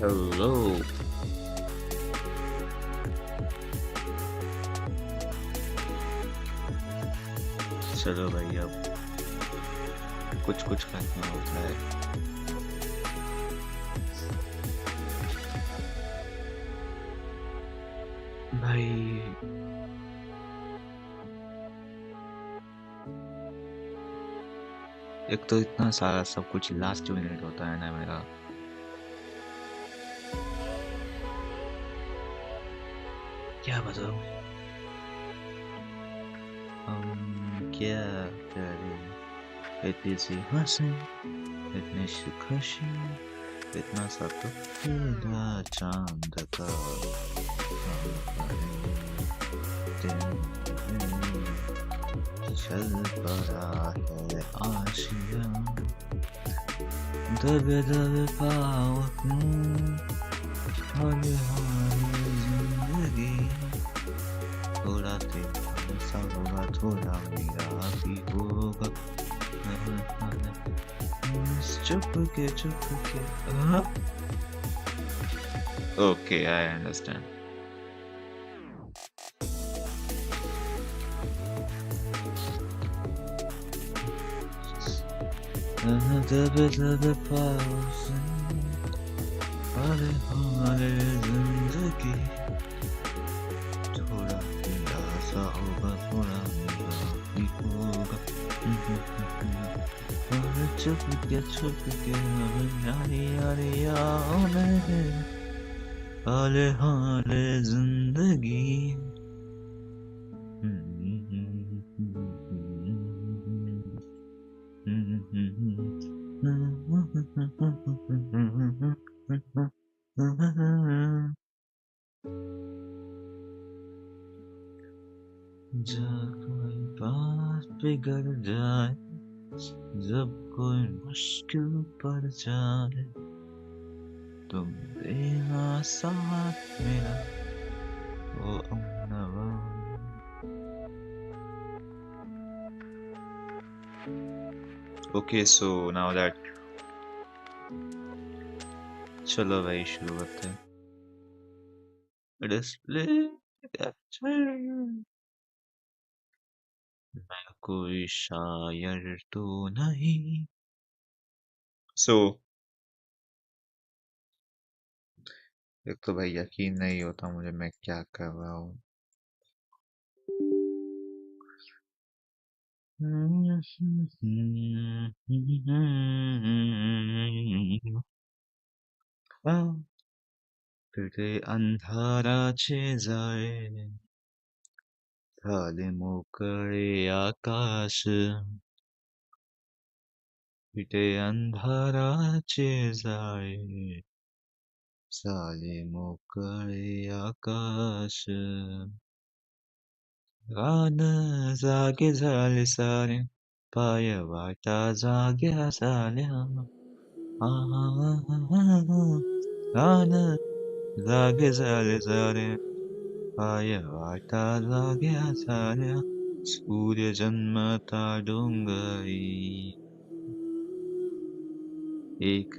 Hello. चलो भाई अब कुछ कुछ करना होता है। भाई एक तो इतना सारा सब कुछ लास्ट मिनट होता है ना मेरा। क्या बताऊं हम क्या करें। इतनी सी हंसी इतनी सी खुशी इतना सा तो खुदा चांद का चल पड़ा है आशिया दबे दबे पाँव हौले हौले जिंदगी थोड़ा तेरा सा होगा थोड़ा मेरा भी होगा चुपके ओके आई अंडरस्टैंड। दबे दबे पाँव से हौले हौले जिंदगी थोड़ा तेरा सा होगा थोड़ा मेरा भी होगा चुपके यारी यारी हौले हौले जिंदगी जब कोई बात बिगड़ जाए जब कोई मुश्किल पड़ जाए तुम देना साथ मेरा ओ अमनवा। Okay, so now that चलो भाई शुरू करते हैं। डिस्प्ले मैं कोई शायर तो नहीं। So एक तो भाई यकीन नहीं होता मुझे मैं क्या कर रहा हूँ। फिर अंधाराचे जाए झाले मोकळे आकाश फिटे अंधाराचे जाळे झाले मोकळे आकाश रान जागे झाले सारे पाय वाटा जाग्या झाल्या रान जागे झाले सारे पाय वाटा जाग्या झाल्या सूर्य जन्मता डोंगरी एक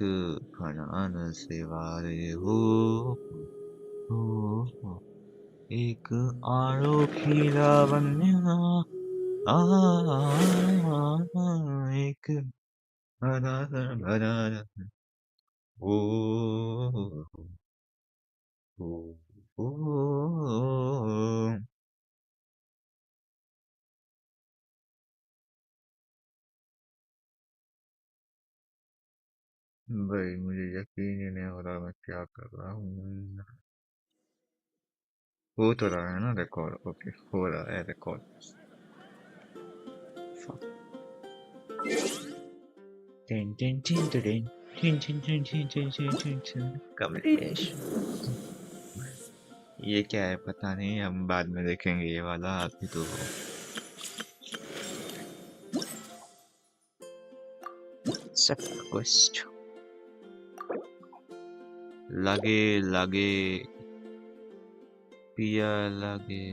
फणान से वारे हो ओ, एक आरोही लावण्य आ, एक ओ, ओ, ओ, भाई मुझे यकीन ही नहीं हो रहा मैं क्या कर रहा हूँ। हो तो रहा है ना रिकॉर्ड? ओके, हो रहा है रिकॉर्ड। कमलेश, ये क्या है पता नहीं, हम बाद में देखेंगे ये वाला। अभी तो सब कुछ लगे लगे पिया लगे।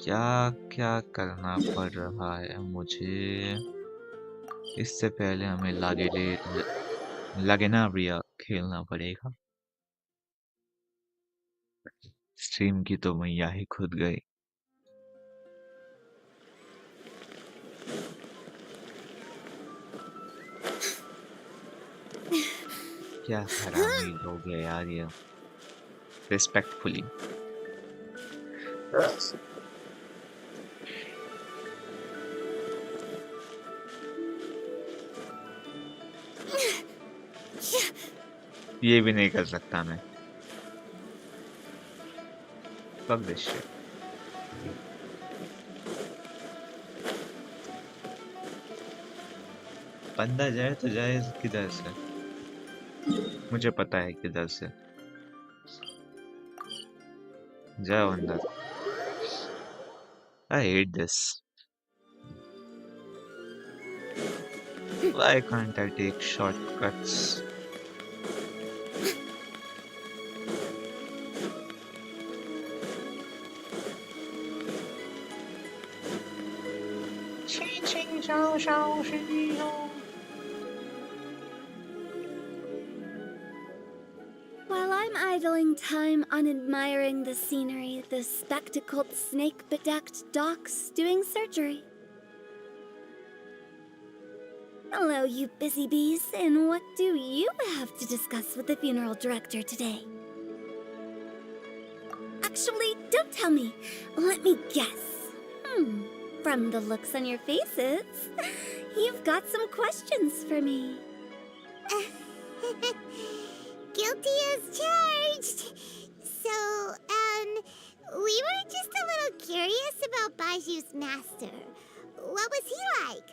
क्या क्या करना पड़ रहा है मुझे? इससे पहले हमें लगे ना रिया खेलना पड़ेगा। स्ट्रीम की तो मैया ही खुद गई। क्या हरामी लोग है यार ये। रिस्पेक्टफुली। ये भी नहीं कर सकता मैं। Fuck this shit. बंदा जाए तो जाए किधर से? मुझे पता है किधर से। जाओ अंदर। I hate this. Why can't I take shortcuts? While I'm idling time on admiring the scenery, the spectacled snake-bedecked docs doing surgery. Hello, you busy bees, and what do you have to discuss with the funeral director today? Actually, don't tell me. Let me guess. From the looks on your faces, you've got some questions for me. Guilty as charged. So, we were just a little curious about Baiju's master. What was he like?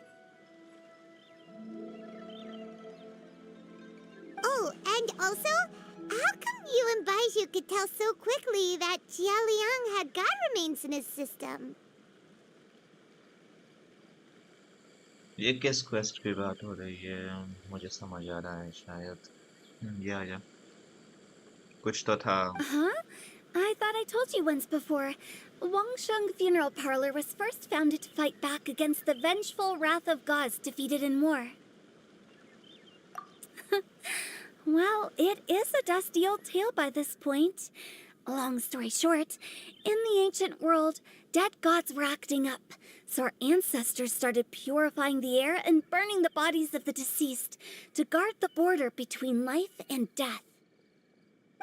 Oh, and also, how come you and Baiju could tell so quickly that Jia Liang had god remains in his system? ये किस quest की बात हो रही है? मुझे समझ आ रहा है शायद। ये आ जा। कुछ तो था। Huh? I thought I told you once before. Wangsheng Funeral Parlor was first founded to fight back against the vengeful wrath of gods defeated in war. Well, it is a dusty old tale by this point. Long story short, in the ancient world, dead gods were acting up, so our ancestors started purifying the air and burning the bodies of the deceased to guard the border between life and death.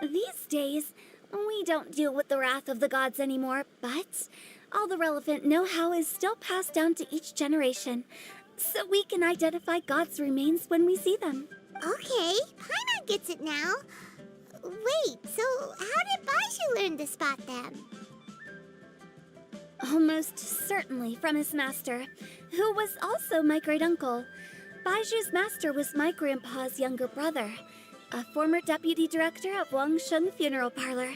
These days, we don't deal with the wrath of the gods anymore, but all the relevant know-how is still passed down to each generation, so we can identify gods' remains when we see them. Okay, Paimon gets it now. Wait, so how did Baiju learn to spot them? Almost certainly from his master, who was also my great-uncle. Baiju's master was my grandpa's younger brother, a former deputy director of Wangsheng Funeral Parlor.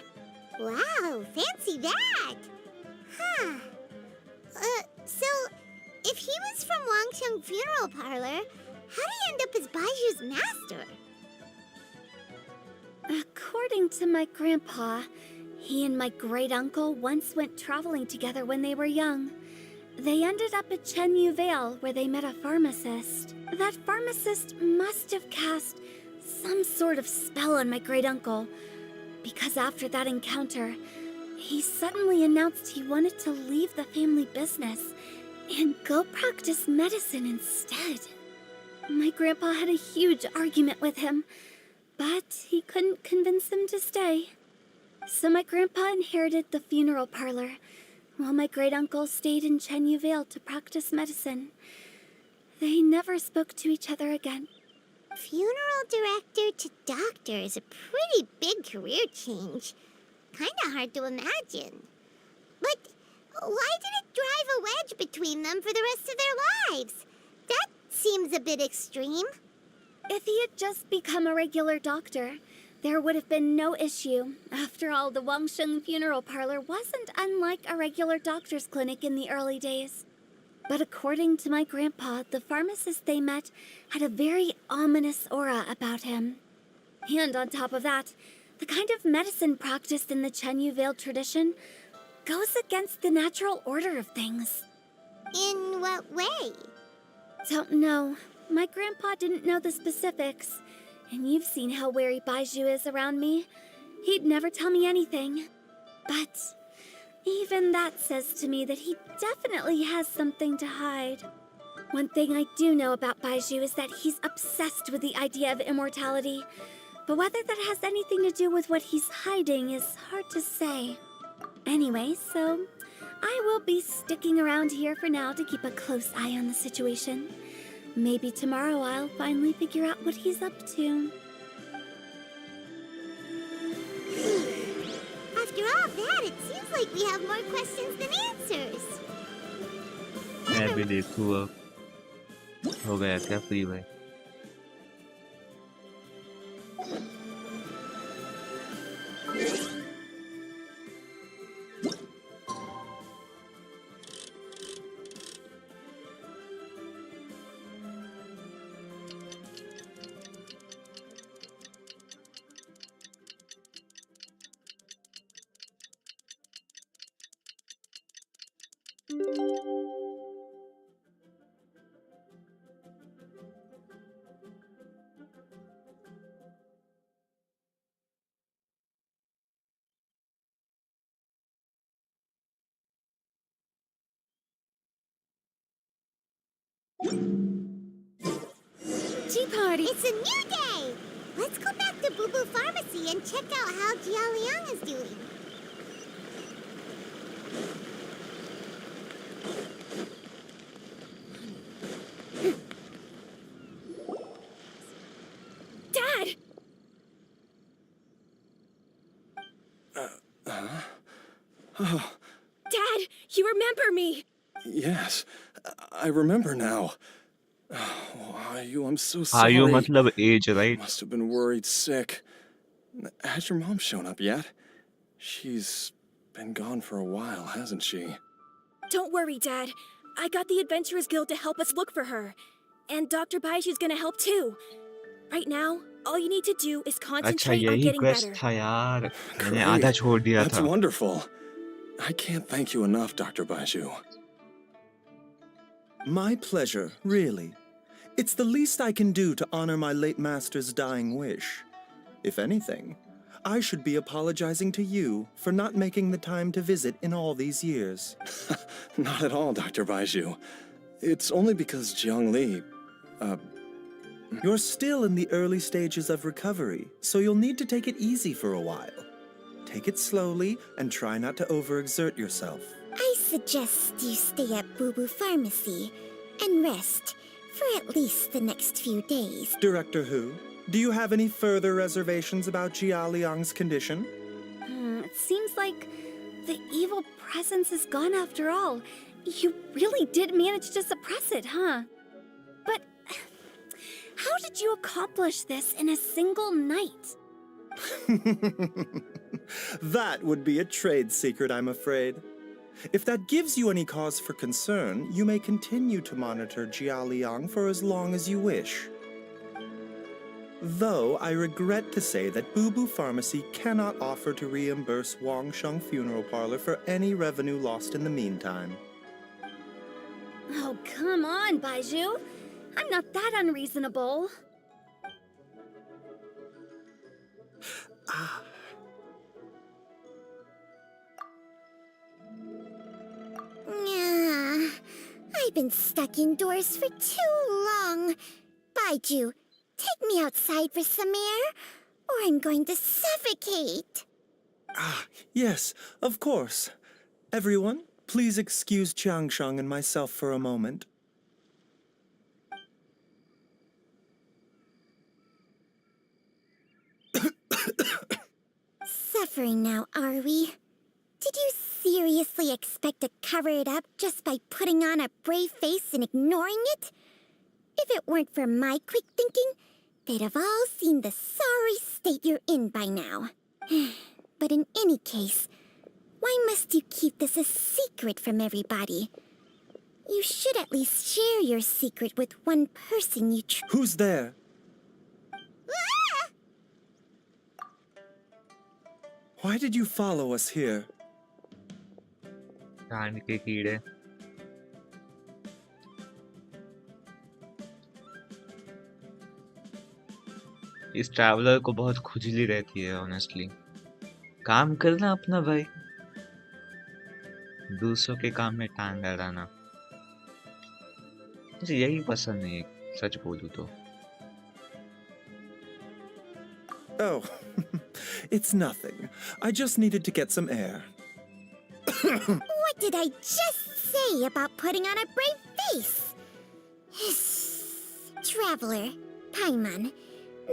Wow, fancy that! Huh. So, if he was from Wangsheng Funeral Parlor, how did he end up as Baiju's master? According to my grandpa, he and my great-uncle once went traveling together when they were young. They ended up at Chenyu Vale, where they met a pharmacist. That pharmacist must have cast some sort of spell on my great-uncle, because after that encounter, he suddenly announced he wanted to leave the family business and go practice medicine instead. My grandpa had a huge argument with him, but he couldn't convince him to stay. So my grandpa inherited the funeral parlor, while my great-uncle stayed in Chenyu Vale to practice medicine. They never spoke to each other again. Funeral director to doctor is a pretty big career change. Kinda hard to imagine. But why did it drive a wedge between them for the rest of their lives? That seems a bit extreme. If he had just become a regular doctor, there would have been no issue. After all, the Wangsheng funeral parlor wasn't unlike a regular doctor's clinic in the early days. But according to my grandpa, the pharmacist they met had a very ominous aura about him. And on top of that, the kind of medicine practiced in the Chenyu Vale tradition goes against the natural order of things. In what way? Don't know. My grandpa didn't know the specifics. And you've seen how wary Baiju is around me. He'd never tell me anything. But even that says to me that he definitely has something to hide. One thing I do know about Baiju is that he's obsessed with the idea of immortality. But whether that has anything to do with what he's hiding is hard to say. Anyway, so I will be sticking around here for now to keep a close eye on the situation. Maybe tomorrow I'll finally figure out what he's up to. After all that, it seems like we have more questions than answers. मैं भी देखूँ अब हो गया क्या free में Tea party! It's a new day! Let's go back to Boo Boo Pharmacy and check out how Jia Liang is doing. Dad! Oh, Dad, you remember me! yes, I remember now. Oh, Ayu, I'm so sorry. आयु मतलब age, right? Must have been worried sick. Has your mom shown up yet? She's been gone for a while, hasn't she? Don't worry, Dad. I got the Adventurers Guild to help us look for her. And Dr. Baiju's gonna help too. Right now, all you need to do is अच्छा concentrate on यही getting quest better. था यार मैंने Great. आधा छोड़ दिया That's था wonderful. I can't thank you enough, Dr. Baiju. My pleasure, really. It's the least I can do to honor my late master's dying wish. If anything, I should be apologizing to you for not making the time to visit in all these years. Not at all, Dr. Baiju. It's only because Jiang Li, You're still in the early stages of recovery, so you'll need to take it easy for a while. Take it slowly and try not to overexert yourself. I suggest you stay at Boo Boo Pharmacy and rest for at least the next few days. Director Hu, do you have any further reservations about Jia Liang's condition? It seems like the evil presence is gone after all. You really did manage to suppress it, huh? But how did you accomplish this in a single night? That would be a trade secret, I'm afraid. If that gives you any cause for concern, you may continue to monitor Jia Liang for as long as you wish. Though I regret to say that Boo Boo Pharmacy cannot offer to reimburse Wangsheng Funeral Parlor for any revenue lost in the meantime. Oh, come on, Baiju. I'm not that unreasonable. Yeah, I've been stuck indoors for too long. Baiju, take me outside for some air, or I'm going to suffocate. Yes, of course. Everyone, please excuse Chiangsheng and myself for a moment. Suffering now, are we? Did you seriously expect to cover it up just by putting on a brave face and ignoring it? If it weren't for my quick thinking, they'd have all seen the sorry state you're in by now. But in any case, why must you keep this a secret from everybody? You should at least share your secret with one person you Who's there? Ah! Why did you follow us here? कांड के कीड़े। इस traveller को बहुत खुजली रहती है honestly. काम करना अपना भाई, दूसरों के काम में टांग अड़ाना मुझे यही पसंद नहीं है, सच बोलूं तो। Oh, it's nothing. I just needed to get some air. What did I just say about putting on a brave face? Traveler, Paimon,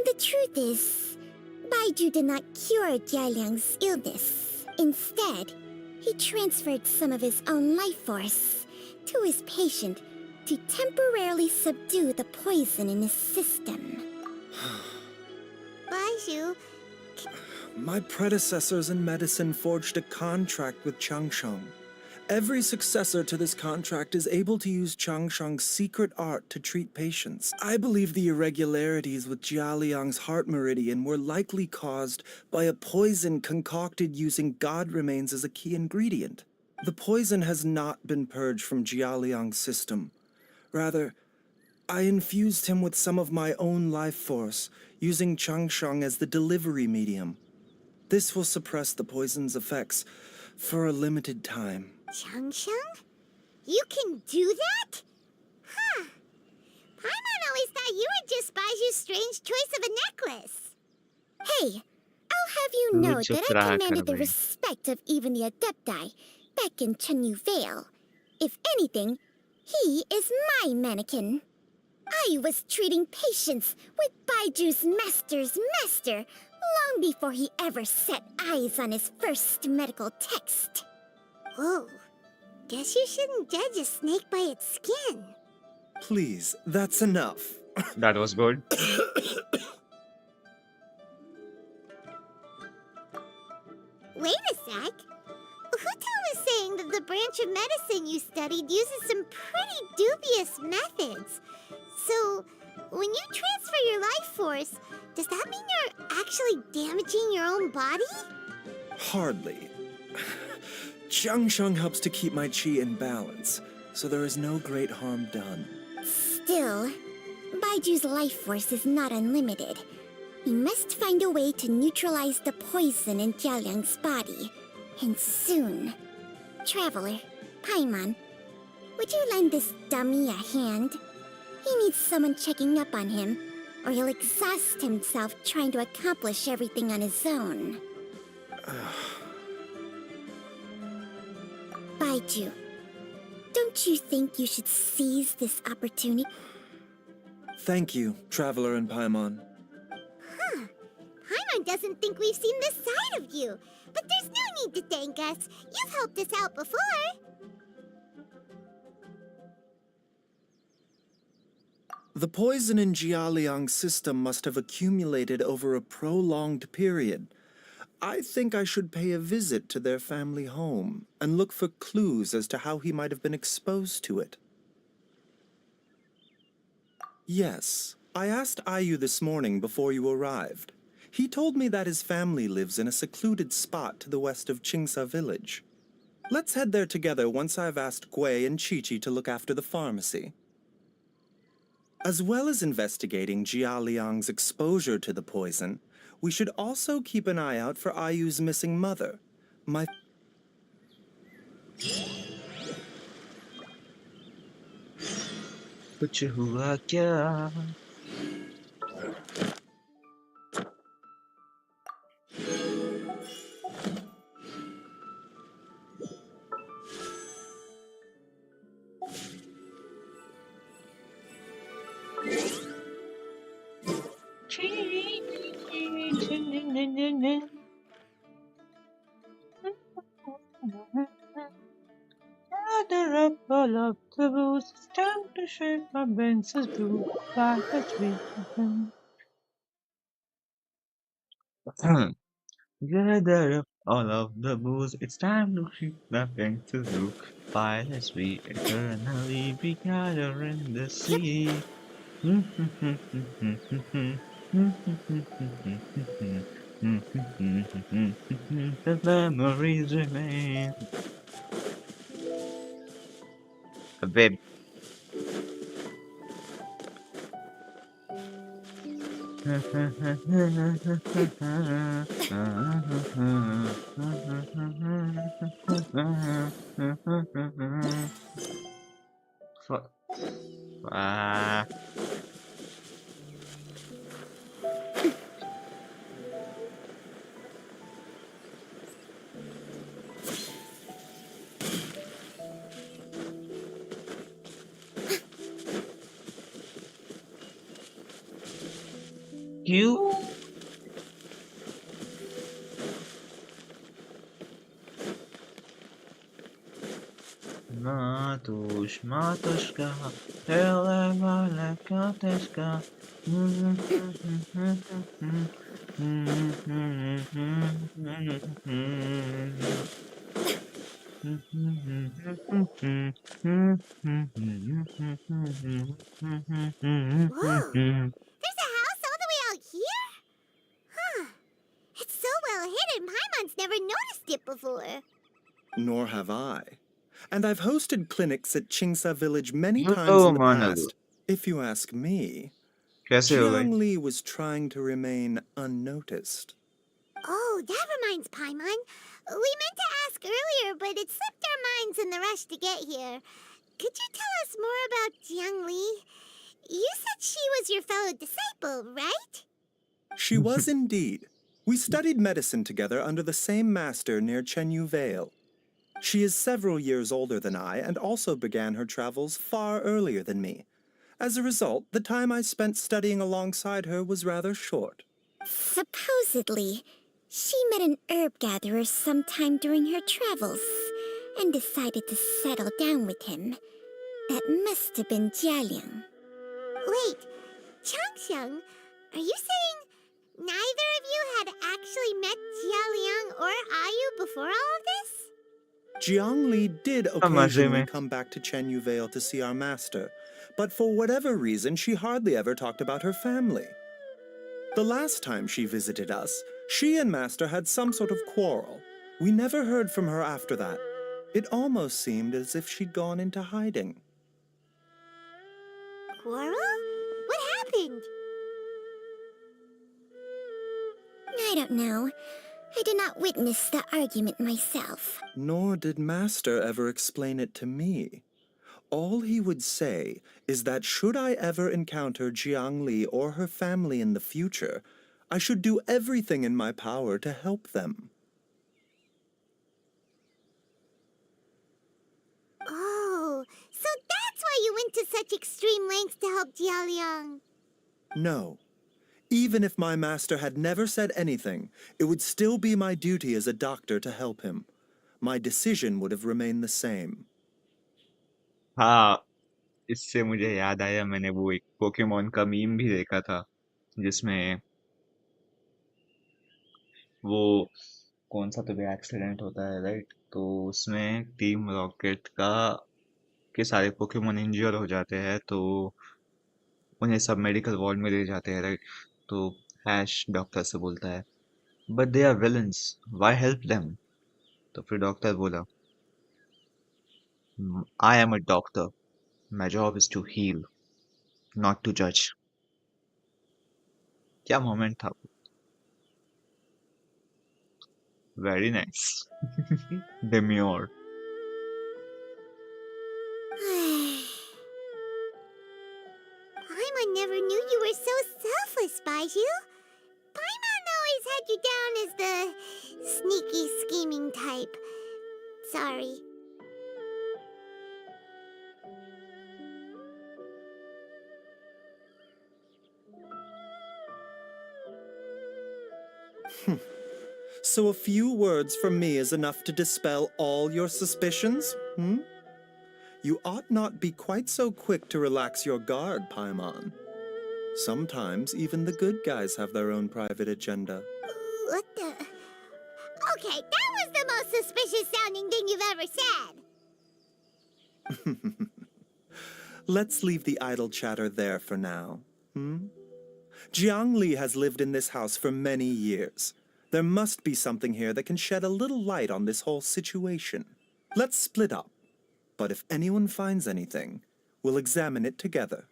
the truth is, Baiju did not cure Jialiang's illness. Instead, he transferred some of his own life force to his patient to temporarily subdue the poison in his system. Baiju... My predecessors in medicine forged a contract with Changsheng. Every successor to this contract is able to use Changsheng's secret art to treat patients. I believe the irregularities with Jialiang's heart meridian were likely caused by a poison concocted using god remains as a key ingredient. The poison has not been purged from Jialiang's system. Rather, I infused him with some of my own life force, using Changsheng as the delivery medium. This will suppress the poison's effects for a limited time. Changsheng? You can do that? Huh. Paimon always thought you were just Baiju's strange choice of a necklace. Hey, I'll have you know मुझे that I frock commanded the कर भाई। respect of even the Adepti back in Chenyu Vale. If anything, he is my mannequin. I was treating patients with Baiju's master's master long before he ever set eyes on his first medical text. Whoa. Guess you shouldn't judge a snake by its skin. Please, that's enough. That was good. Wait a sec. Huto was saying that the branch of medicine you studied uses some pretty dubious methods. So, when you transfer your life force, does that mean you're actually damaging your own body? Hardly. Changsheng helps to keep my chi in balance, so there is no great harm done. Still, Baiju's life force is not unlimited. We must find a way to neutralize the poison in Jialiang's body. And soon. Traveler, Paimon, would you lend this dummy a hand? He needs someone checking up on him, or he'll exhaust himself trying to accomplish everything on his own. Baiju, don't you think you should seize this opportunity? Thank you, Traveler and Paimon. Huh. Paimon doesn't think we've seen this side of you. But there's no need to thank us. You've helped us out before. The poison in Jialiang's system must have accumulated over a prolonged period. I think I should pay a visit to their family home and look for clues as to how he might have been exposed to it. Yes, I asked Ayu this morning before you arrived. He told me that his family lives in a secluded spot to the west of Chingsa village. Let's head there together once I've asked Gui and Chi-Chi to look after the pharmacy. As well as investigating Jia Liang's exposure to the poison, we should also keep an eye out for Ayu's missing mother. My कुछ हुआ क्या? Gather up all of the booze. It's time to shake my Benz's blue. Fly as we begin. Gather up all of the booze. It's time to shake my Benz's blue. Fly as we eternally be gather in the sea. The memories remain. Babe. Ah. You? Matushka, Elevale Kateshka. Whoa! There's a house all the way out here? Huh. It's so well hidden, Paimon's never noticed it before. Nor have I. And I've hosted clinics at Chingsa Village many You times know, in the Manalu. past. If you ask me, कैसे हो भाई? Jiang Li was trying to remain unnoticed. Oh, that reminds Paimon. We meant to ask earlier, but it slipped our minds in the rush to get here. Could you tell us more about Jiang Li? You said she was your fellow disciple, right? She was indeed. We studied medicine together under the same master near Chenyu Vale. She is several years older than I and also began her travels far earlier than me. As a result, the time I spent studying alongside her was rather short. Supposedly, she met an herb gatherer sometime during her travels and decided to settle down with him. That must have been Jialiang. Wait, Changxiang, are you saying neither of you had actually met Jialiang or Ayu before all of this? Jiang Li did मजे occasionally में. come back to Chenyu Vale to see our master, but for whatever reason, she hardly ever talked about her family. The last time she visited us, she and Master had some sort of quarrel. We never heard from her after that. It almost seemed as if she'd gone into hiding. Quarrel? What happened? I don't know. I did not witness the argument myself. Nor did Master ever explain it to me. All he would say is that should I ever encounter Jiang Li or her family in the future, I should do everything in my power to help them. Oh, so that's why you went to such extreme lengths to help Jialiang. No. Even if my master had never said anything, it would still be my duty as a doctor to help him. My decision would have remained the same. हाँ, इससे मुझे याद आया मैंने वो एक Pokemon का meme भी देखा था जिसमें वो कौन सा तो भी एक्सीडेंट होता है राइट तो उसमें टीम रॉकेट का के सारे पोकेमोन इंजर हो जाते हैं तो उन्हें सब मेडिकल वार्ड में ले जाते हैं राइट तो हैश डॉक्टर से बोलता है but they are villains why help them तो फिर डॉक्टर बोला I am a doctor. My job is to heal, not to judge. क्या मोमेंट था वो? Very nice. Demure. Paimon never knew you were so selfless, Baiju. Paimon always had you down as the sneaky, scheming type. Sorry. So a few words from me is enough to dispel all your suspicions? You ought not be quite so quick to relax your guard, Paimon. Sometimes even the good guys have their own private agenda. What the? Okay, that was the most suspicious sounding thing you've ever said. Let's leave the idle chatter there for now. Jiang Li has lived in this house for many years. There must be something here that can shed a little light on this whole situation. Let's split up. But if anyone finds anything, we'll examine it together.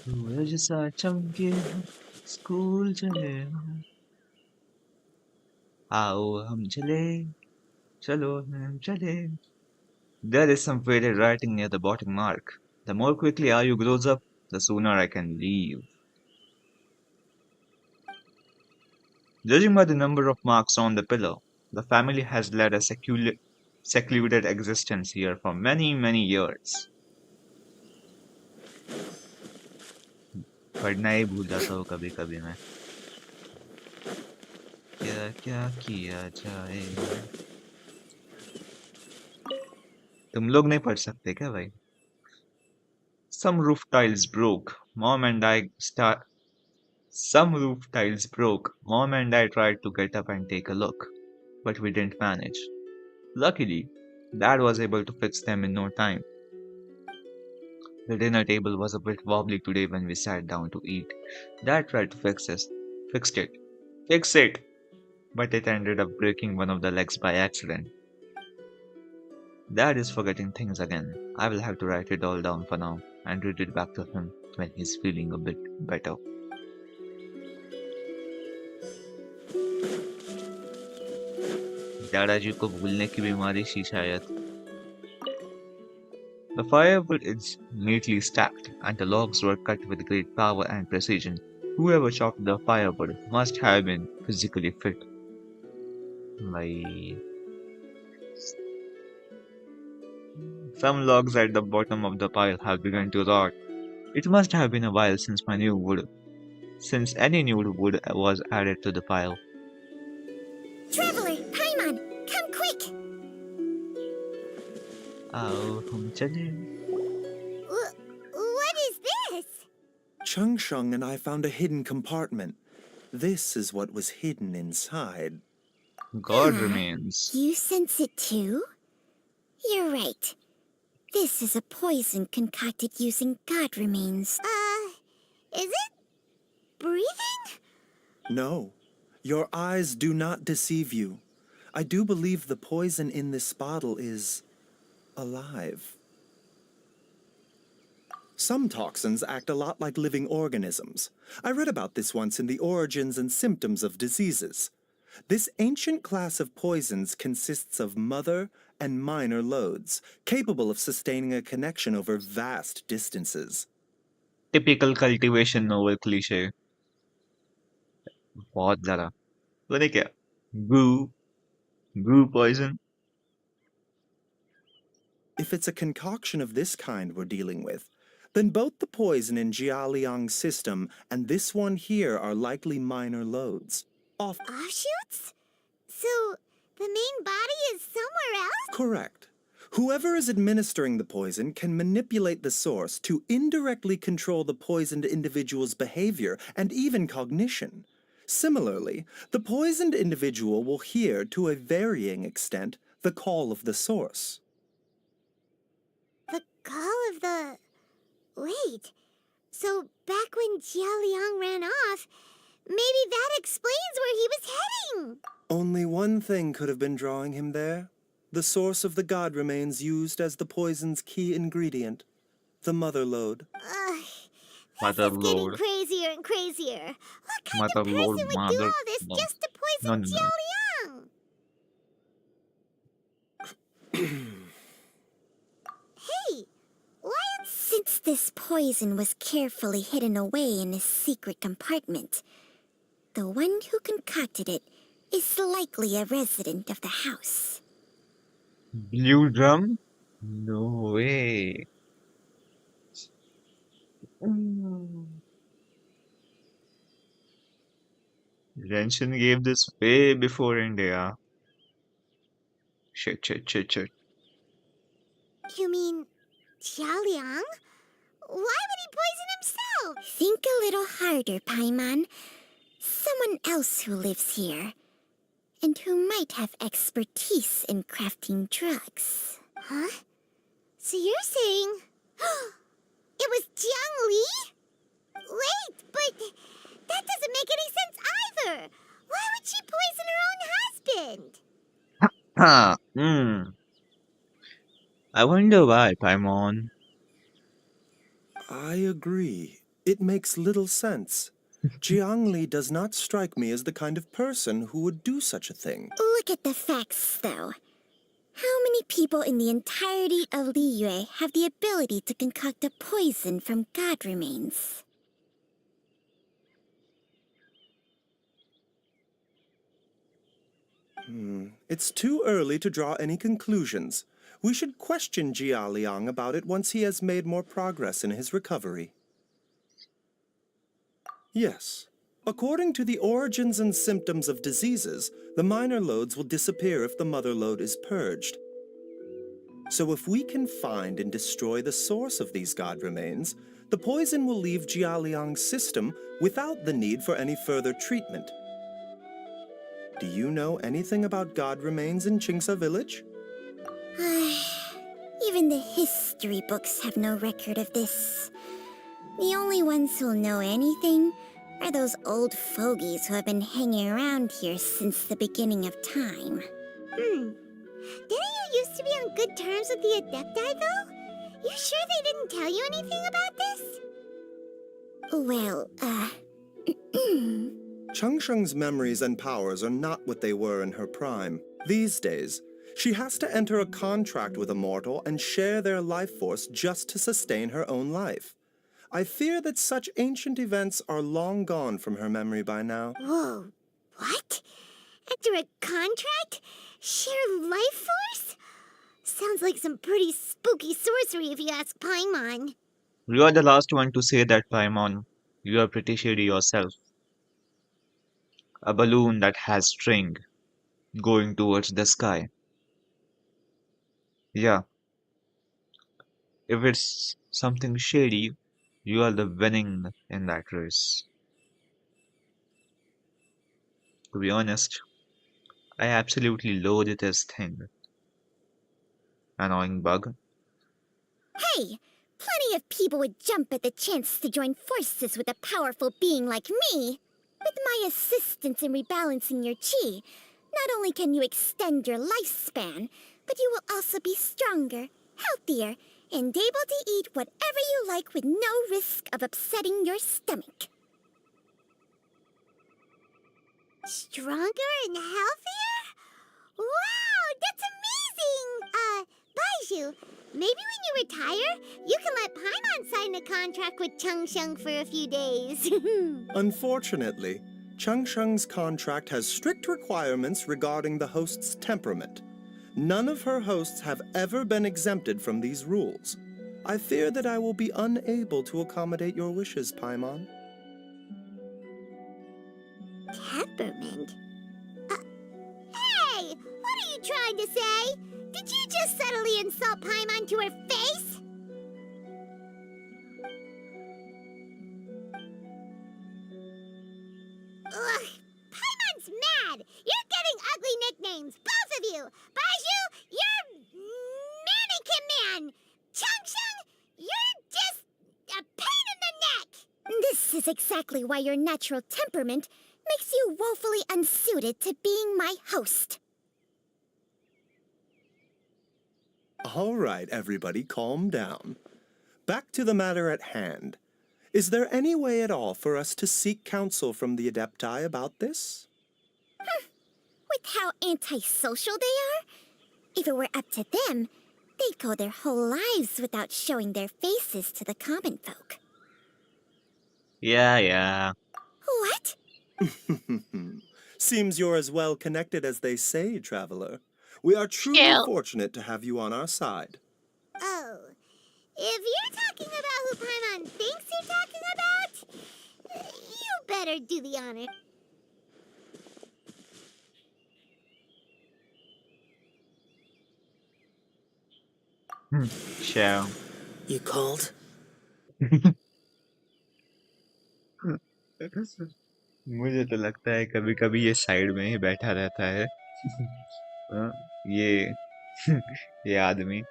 सूरज सा चमके हम, school चले हम, आओ हम चले, चलो हम चले. There is some faded writing near the bottom mark. The more quickly Ayu grows up, the sooner I can leave. Judging by the number of marks on the pillow, the family has led a secluded existence here for many, many years. पढ़ना ही भूल जाता हूँ कभी कभी मैं. क्या क्या किया जाए? तुम लोग नहीं पढ़ सकते क्या भाई? Some roof tiles broke. Some roof tiles broke. Mom and I tried to get up and take a look, but we didn't manage. Luckily, Dad was able to fix them in no time. The dinner table was a bit wobbly today when we sat down to eat. Dad tried to fix it, but it ended up breaking one of the legs by accident. Dad is forgetting things again. I will have to write it all down for now and read it back to him when he's feeling a bit better. दादाजी को भूलने की बीमारी सी शायद. The firewood is neatly stacked, and the logs were cut with great power and precision. Whoever chopped the firewood must have been physically fit. Like, some logs at the bottom of the pile have begun to rot. It must have been a while since any new wood was added to the pile. Traveler, Paimon, come quick! आओ हम चले. What is this? Chung Sheng and I found a hidden compartment. This is what was hidden inside. God remains. You sense it too? You're right. This is a poison concocted using god remains. Is it breathing? No, your eyes do not deceive you. I do believe the poison in this bottle is alive. Some toxins act a lot like living organisms. I read about this once in the Origins and Symptoms of Diseases. This ancient class of poisons consists of mother and minor loads, capable of sustaining a connection over vast distances. Typical cultivation novel cliche. बहुत ज़्यादा. तूने क्या? Goo poison. If it's a concoction of this kind we're dealing with, then both the poison in Jialiang's system and this one here are likely minor loads. Offshoots? So, the main body is somewhere else? Correct. Whoever is administering the poison can manipulate the source to indirectly control the poisoned individual's behavior and even cognition. Similarly, the poisoned individual will hear, to a varying extent, the call of the source. The call of the So back when Jia Liang ran off, maybe that explains where he was heading. Only one thing could have been drawing him there. The source of the god remains used as the poison's key ingredient, the mother lode. Ugh, this Mother is getting Lord. crazier and crazier. What kind Mother of Lord, person would do Mother. all this No. just to No, poison no, no. Jia Liang? Hey, Lion. Since this poison was carefully hidden away in a secret compartment, the one who concocted it is likely a resident of the house. Blue drum? No way. Mm. Genshin gave this way before India. Shit, shit, shit, shit. You mean Jia Liang? Why would he poison himself? Think a little harder, Paimon. Someone else who lives here, and who might have expertise in crafting drugs. Huh? So you're saying it was Jiang Li? Wait, but that doesn't make any sense either. Why would she poison her own husband? Ha! I wonder why, Paimon. I agree. It makes little sense. Jiang Li does not strike me as the kind of person who would do such a thing. Look at the facts, though. How many people in the entirety of Liyue have the ability to concoct a poison from god remains? It's too early to draw any conclusions. We should question Jia Liang about it once he has made more progress in his recovery. Yes. According to the origins and symptoms of diseases, the minor lodes will disappear if the mother lode is purged. So if we can find and destroy the source of these god remains, the poison will leave Jia Liang's system without the need for any further treatment. Do you know anything about god remains in Qingsa village? Even the history books have no record of this. The only ones who'll know anything are those old fogies who have been hanging around here since the beginning of time. Didn't you used to be on good terms with the Adepti, though? You sure they didn't tell you anything about this? Well, Changsheng's memories and powers are not what they were in her prime. These days, she has to enter a contract with a mortal and share their life force just to sustain her own life. I fear that such ancient events are long gone from her memory by now. Whoa, what? Enter a contract? Share life force? Sounds like some pretty spooky sorcery if you ask Paimon. You are the last one to say that, Paimon. You are pretty shady yourself. A balloon that has string going towards the sky. Yeah, if it's something shady, you are the winning in that race. To be honest, I absolutely loathe this thing. Annoying bug. hey! Plenty of people would jump at the chance to join forces with a powerful being like me. With my assistance in rebalancing your chi, not only can you extend your lifespan, but you will also be stronger, healthier, and able to eat whatever you like with no risk of upsetting your stomach. Stronger and healthier? Wow, that's amazing! Baiju, maybe when you retire, you can let Paimon sign a contract with Changsheng for a few days. Unfortunately, Changsheng's contract has strict requirements regarding the host's temperament. None of her hosts have ever been exempted from these rules. I fear that I will be unable to accommodate your wishes, Paimon. Temperament? Hey! What are you trying to say? Did you just subtly insult Paimon to her face? Ugh! Paimon's mad! You're getting ugly nicknames, both of you! Baiju, you're Mannequin Man! Changsheng, you're just a pain in the neck! This is exactly why your natural temperament makes you woefully unsuited to being my host. All right, everybody, calm down. Back to the matter at hand. Is there any way at all for us to seek counsel from the Adepti about this? With how antisocial they are, if it were up to them, they'd go their whole lives without showing their faces to the common folk. Yeah. What? Seems you're as well connected as they say, traveler. We are truly fortunate to have you on our side. Oh, if you're talking about who Paimon thinks you're talking about, you better do the honor. Sure. You called? मुझे तो लगता है कभी कभी ये side में ही बैठा रहता है हाँ, ये ये आदमी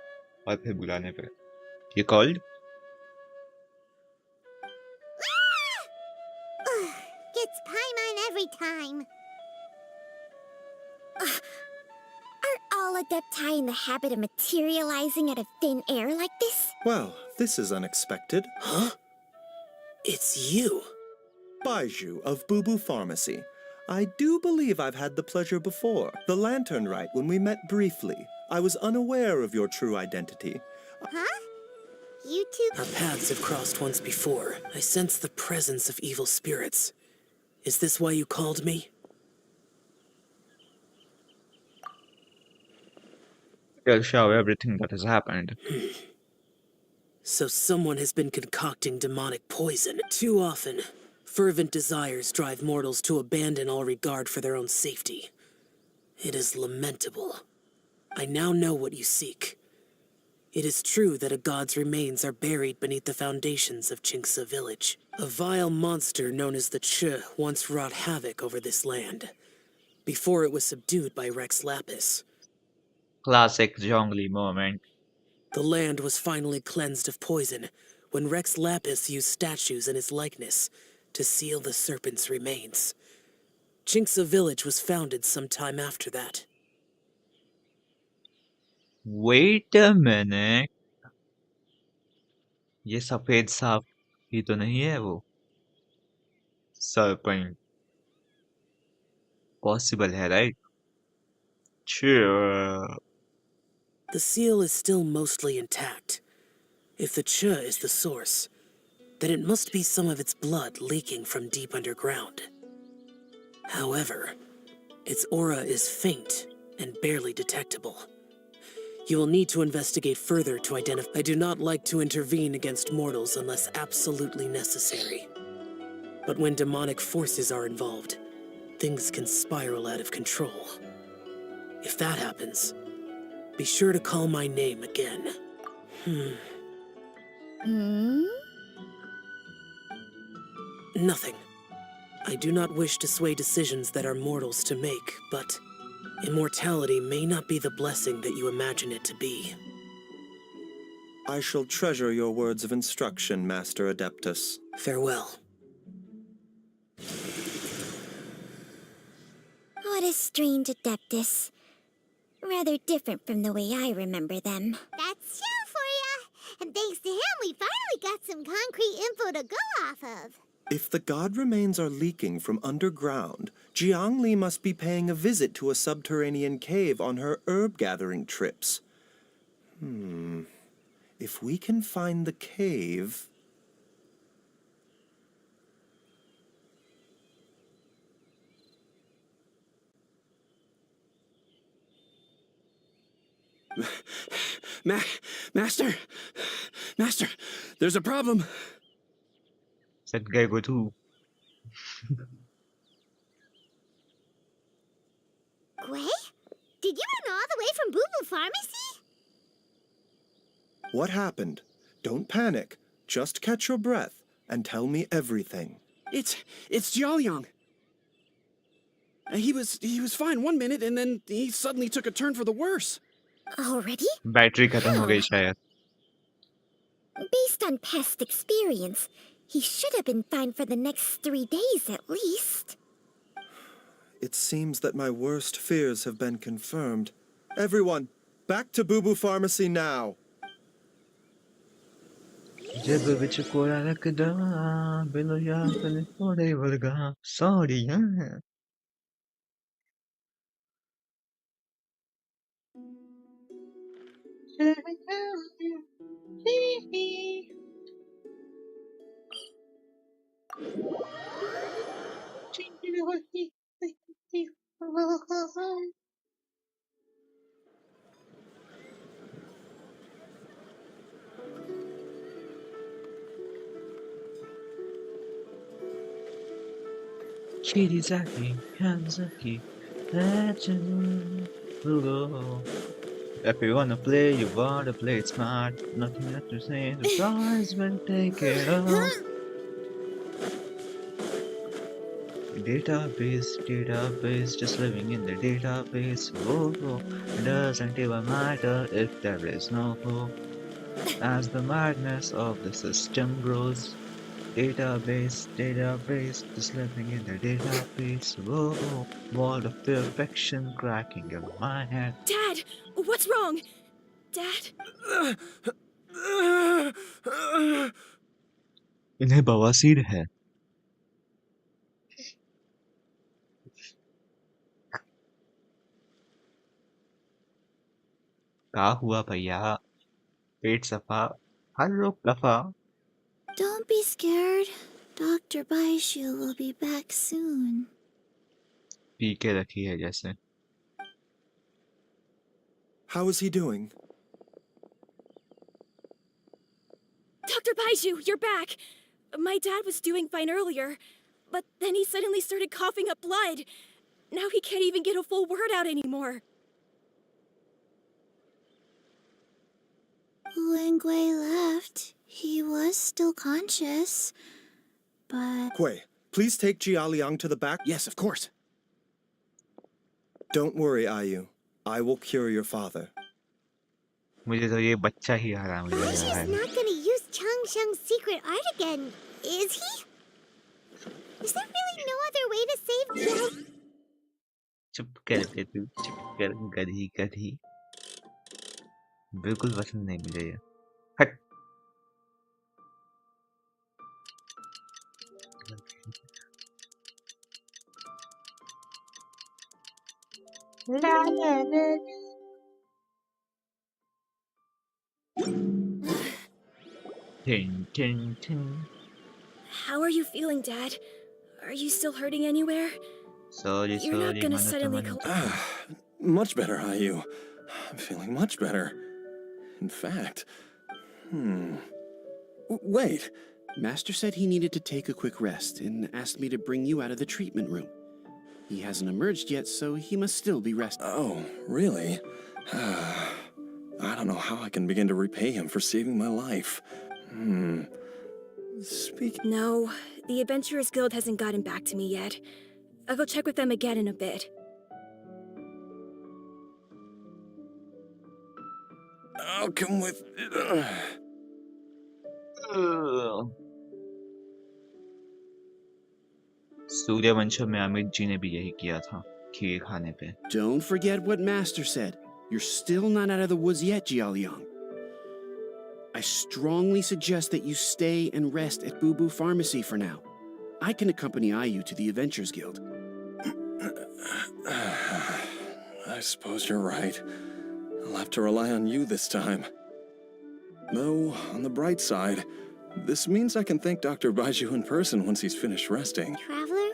और फिर बुलाने पे ये called Gets Paimon every time. Are all Adepti in the habit of materializing out of thin air like this? Well, this is unexpected. Huh? It's you. Baiju of Boo Boo Pharmacy. I do believe I've had the pleasure before. The lantern rite when we met briefly. I was unaware of your true identity. Huh? You two... Our paths have crossed once before. I sense the presence of evil spirits. Is this why you called me? They'll show everything that has happened. So someone has been concocting demonic poison. Too often, fervent desires drive mortals to abandon all regard for their own safety. It is lamentable. I now know what you seek. It is true that a god's remains are buried beneath the foundations of Chinksa village. A vile monster known as the Ch once wrought havoc over this land, before it was subdued by Rex Lapis. Classic Zhongli moment. The land was finally cleansed of poison when Rex Lapis used statues in his likeness to seal the serpent's remains. Chinksa village was founded some time after that. Wait a minute. ये सफेद सांप ही तो नहीं है वो serpent possible है right sure The seal is still mostly intact. If the Ch is the source, then it must be some of its blood leaking from deep underground. However, its aura is faint and barely detectable. You will need to investigate further to identify. I do not like to intervene against mortals unless absolutely necessary. But when demonic forces are involved, things can spiral out of control. If that happens, be sure to call my name again. Nothing. I do not wish to sway decisions that are mortals to make, but immortality may not be the blessing that you imagine it to be. I shall treasure your words of instruction, Master Adeptus. Farewell. What a strange Adeptus. Rather different from the way I remember them. That's Shell for ya! And thanks to him, we finally got some concrete info to go off of. If the god remains are leaking from underground, Jiangli must be paying a visit to a subterranean cave on her herb-gathering trips. If we can find the cave... Master, there's a problem. set गए वो तू Gui? Did you run all the way from Boo Boo Pharmacy? What happened? Don't panic. Just catch your breath and tell me everything. It's Jiaoyang. He was fine one minute, and then he suddenly took a turn for the worse. Already? Battery खत्म हो गई शायद Based on past experience, He should have been fine for the next 3 days at least. It seems that my worst fears have been confirmed. Everyone, back to Boo Boo Pharmacy now! जब बिच कोड़ा रखदा below या कने थोड़े वर्गा sorry यार Kirizaki, Hanzaki, Legend, Rugo. If you wanna play, you wanna play it smart. Nothing left to say, the prize will take it all. Database, just living in the database. Whoa, it doesn't even matter if there is no hope. As the madness of the system grows, database, just living in the database. Whoa, wall of perfection cracking in my head. Dad, what's wrong? Dad? इन्हें बवासीर है क्या हुआ भैया पेट सफा हर रोग दफा Don't be scared. Dr. Baishu will be back soon. P के रखी है जैसे How is he doing? Dr. Baiju, you're back! My dad was doing fine earlier, but then he suddenly started coughing up blood. Now he can't even get a full word out anymore. When Gui left, he was still conscious, but... Gui, please take Jia Liang to the back. Yes, of course. Don't worry, Ayu. I will cure your father. मुझे तो ये बच्चा ही हराम लग Baishu's रहा है not gonna use Chang Sheng's secret art again, is he? Is there really no other way to save Jiao? चुप कर दे तू चुप कर गधी गधी बिल्कुल पसंद नहीं मुझे ये हट ला ला ला Tin, tin, tin. How are you feeling, Dad? Are you still hurting anywhere? Sorry, You're not gonna suddenly Much better, Ayu. I'm feeling much better. In fact, wait. Master said he needed to take a quick rest and asked me to bring you out of the treatment room. He hasn't emerged yet, so he must still be resting. Oh, really? I don't know how I can begin to repay him for saving my life. No, the Adventurers Guild hasn't gotten back to me yet. I'll go check with them again in a bit. I'll come with... Sooryavansham में अमित जी ने भी यही किया था खीर खाने पे Don't forget what Master said. You're still not out of the woods yet, Jialiang. I strongly suggest that you stay and rest at Boo Boo Pharmacy for now. I can accompany Ayu to the Adventurers Guild. I suppose you're right. I'll have to rely on you this time. Though, on the bright side, this means I can thank Dr. Baiju in person once he's finished resting. Traveler,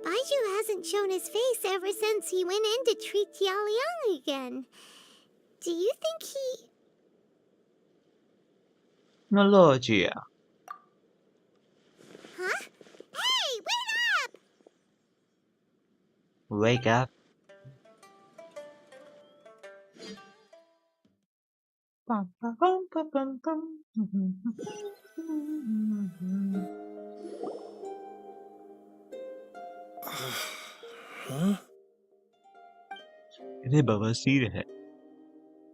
Baiju hasn't shown his face ever since he went in to treat Jialiang again. Do you think he... Technologia. Huh? Hey, wait up! Wake up. Bum, bum, bum, bum, bum, bum. Huh? इन्हें बवासीर है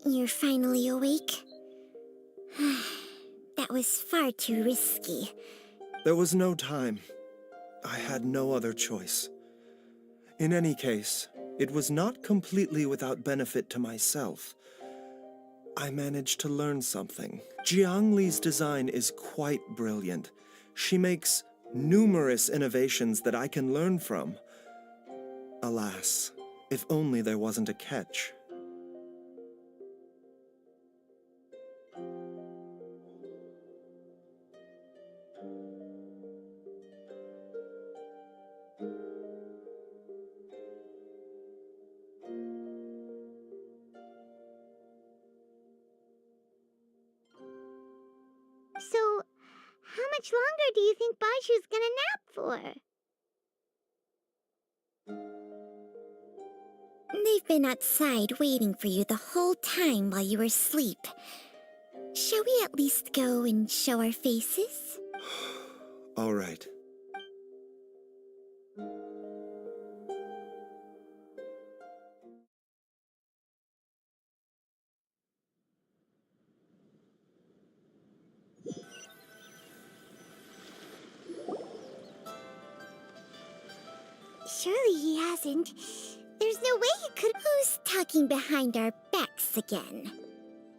You're finally awake? That was far too risky. There was no time. I had no other choice. In any case, it was not completely without benefit to myself. I managed to learn something. Jiang Li's design is quite brilliant. She makes numerous innovations that I can learn from. Alas, if only there wasn't a catch. So, how much longer do you think Baishu's gonna nap for? They've been outside waiting for you the whole time while you were asleep. Shall we at least go and show our faces? All right. Surely he hasn't. There's no way he could. Who's talking behind our backs again?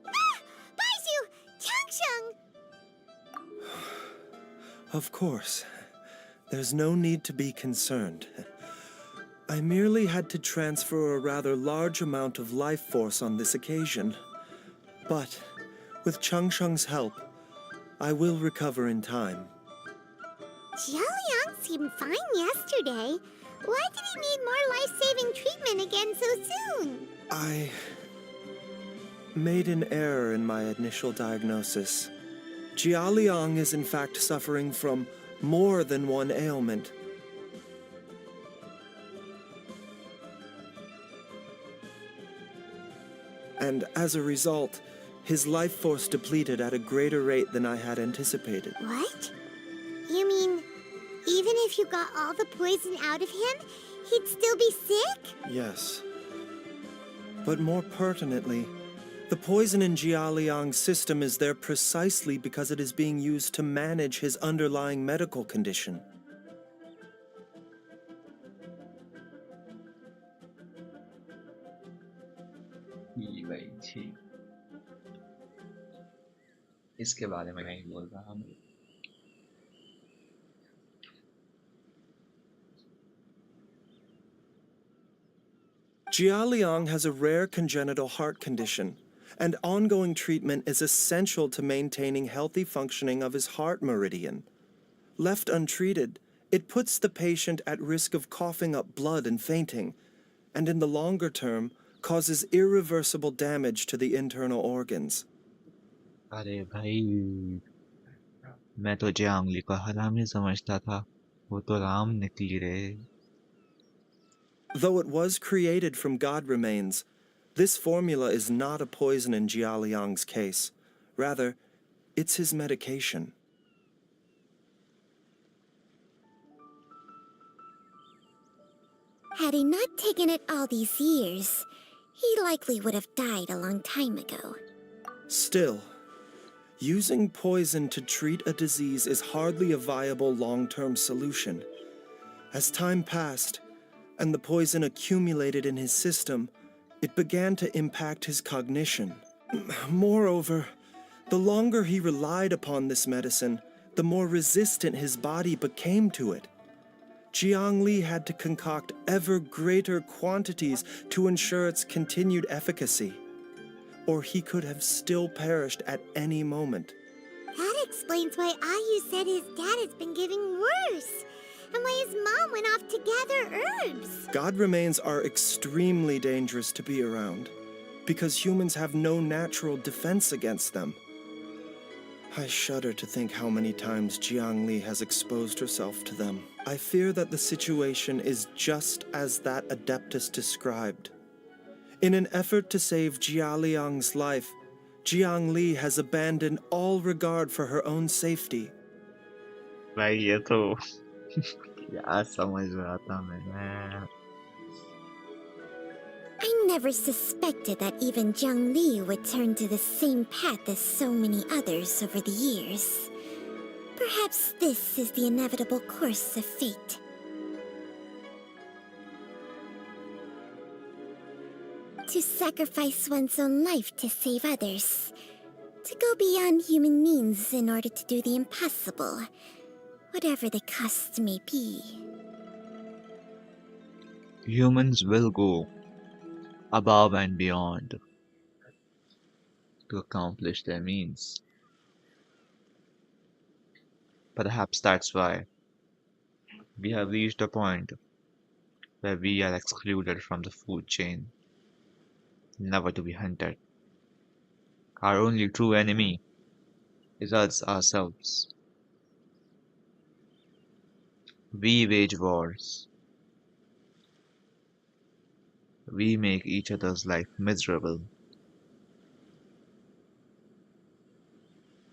Ah! Baishu! Changsheng! Of course. There's no need to be concerned. I merely had to transfer a rather large amount of life force on this occasion. But, with Changsheng's help, I will recover in time. Jialiang seemed fine yesterday. Why did he need more life-saving treatment again so soon? I made an error in my initial diagnosis. Jialiang is in fact suffering from more than one ailment. And as a result, his life force depleted at a greater rate than I had anticipated. What? You mean, even if you got all the poison out of him, he'd still be sick? Yes. But more pertinently, the poison in Jialiang's system is there precisely because it is being used to manage his underlying medical condition. इसके बारे में नहीं बोल रहा हूँ. Jialiang has a rare congenital heart condition, and ongoing treatment is essential to maintaining healthy functioning of his heart meridian. Left untreated, it puts the patient at risk of coughing up blood and fainting, and in the longer term, causes irreversible damage to the internal organs. अरे भाई, मैं तो जियांगली को हरामी समझता था. वो तो राम निकली रे. Though it was created from God remains, this formula is not a poison in Jialiang's case. Rather, it's his medication. Had he not taken it all these years, he likely would have died a long time ago. Still, using poison to treat a disease is hardly a viable long-term solution. As time passed, and the poison accumulated in his system, it began to impact his cognition. Moreover, the longer he relied upon this medicine, the more resistant his body became to it. Jiang Li had to concoct ever greater quantities to ensure its continued efficacy, or he could have still perished at any moment. That explains why Ayu said his dad has been getting worse, and why his mom went off to gather herbs. God remains are extremely dangerous to be around, because humans have no natural defense against them. I shudder to think how many times Jiang Li has exposed herself to them. I fear that the situation is just as that adeptus described. In an effort to save Jialiang's life, Jiang Li has abandoned all regard for her own safety. भाई ये तो क्या समझ रहा था मैं. I never suspected that even Jiang Li would turn to the same path as so many others over the years. Perhaps this is the inevitable course of fate. To sacrifice one's own life to save others. To go beyond human means in order to do the impossible, whatever the cost may be. Humans will go above and beyond to accomplish their means. Perhaps that's why we have reached a point where we are excluded from the food chain, never to be hunted. Our only true enemy is us ourselves. We wage wars. We make each other's life miserable.